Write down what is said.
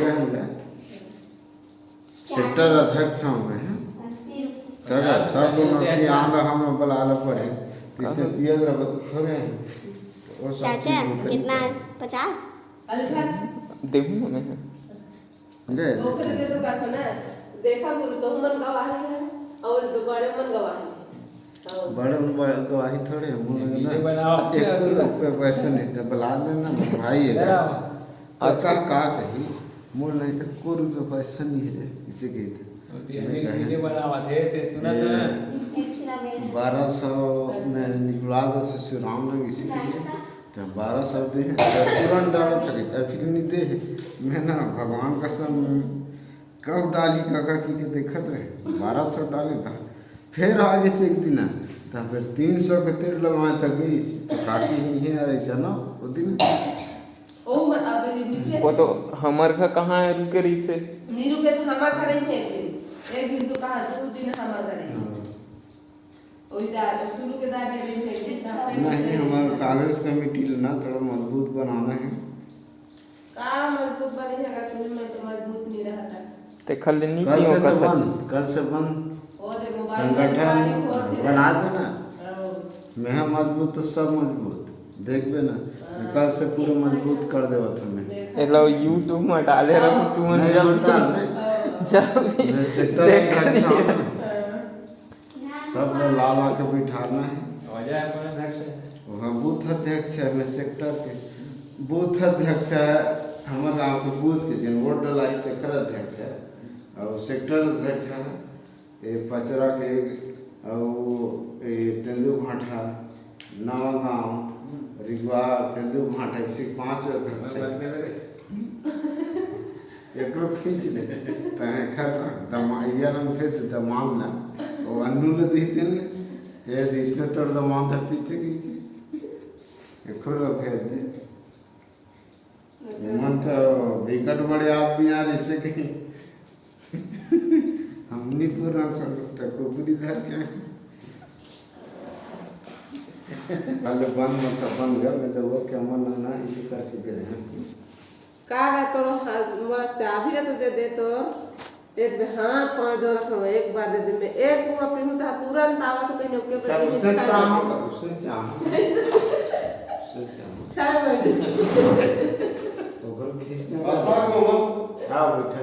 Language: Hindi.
है सेक्टर अध्यक्ष में है चलो सब नसी आम हम बलाल पड़े इससे पियल रब थोड़े वो सब चाचा कितना 50 देखूँ मैं दे ओकरे दे तो का ना देखा बोल तो मन गवाही है और तो बड़े मन गवाही बड़े गवाही थोड़े वीडियो बनाओ एक रुपये पैसे नहीं तो बुला देना भाई है अच्छा का कही मूल नहीं तो कोई रुपये पैसा नहीं है इसे कहते वीडियो बनावा थे सुनत ना 1200 में निकला दो से राम ने इसी तो 1200 दे तुरंत डाल सके फिर नहीं दे मैं ना भगवान कसम कब डाली काका की के देखत रहे 1200 डाले था फिर आगे से एक दिन तो फिर 300 के तेल लगवाए था गई तो काटी ही है ऐसा ना वो दिन ओ अब वो तो हमार घर कहाँ है रुके रही से नीरू के तो हमार घर ही है एक दिन तो कहा 2 दिन हमार घर है ओई दा शुरू के दादी भी है नहीं हमारा कांग्रेस कमेटी ना थोड़ा मजबूत बनाना है का मजबूत बनेगा शुरू में तो मजबूत नहीं रहता ते खल नहीं कल क्यों से तो कथा बंद कल से बंद ओ दे मोबाइल संगठन बना देना मैं मजबूत तो सब मजबूत देखबे ना कल से पूरा मजबूत कर देवा तुम्हें एलो यूट्यूब में डाले रहो तू मन जब भी मैं सेक्टर सब में ला ला के बिठाना है हो जाए अपन अध्यक्ष वहाँ बूथ अध्यक्ष है मैं सेक्टर के बूथ अध्यक्ष है हमारे गांव के बूथ के जिन वोट डलाई के खर अध्यक्ष है और सेक्टर अध्यक्ष है ये पचरा के और ये तेंदु भाटा नवा गाँव रिगवार तेंदु भाटा इसी 5 अध्यक्ष है एक लोग खींच ले तो है खर दमाइया ना फिर दमाम ना वो अन्नू ले दी थी ये इसने तो दमाम था पीछे की एक लोग है दे मन तो विकट बड़े आदमी यार इससे कहीं हम नहीं पूरा कर सकते कुकड़ी धर के पहले बंद मतलब बंद गया मैं तो वो क्या मन ना ये करके गए हैं का तो मोरा चाबी तो दे तो एक बे हाथ पांच जो रखो एक बार दे दे मैं एक पूरा पीहू था तुरंत आवा तो कहीं ओके पे उससे चाह चाय बजे तो घर खींचने का हाँ बैठा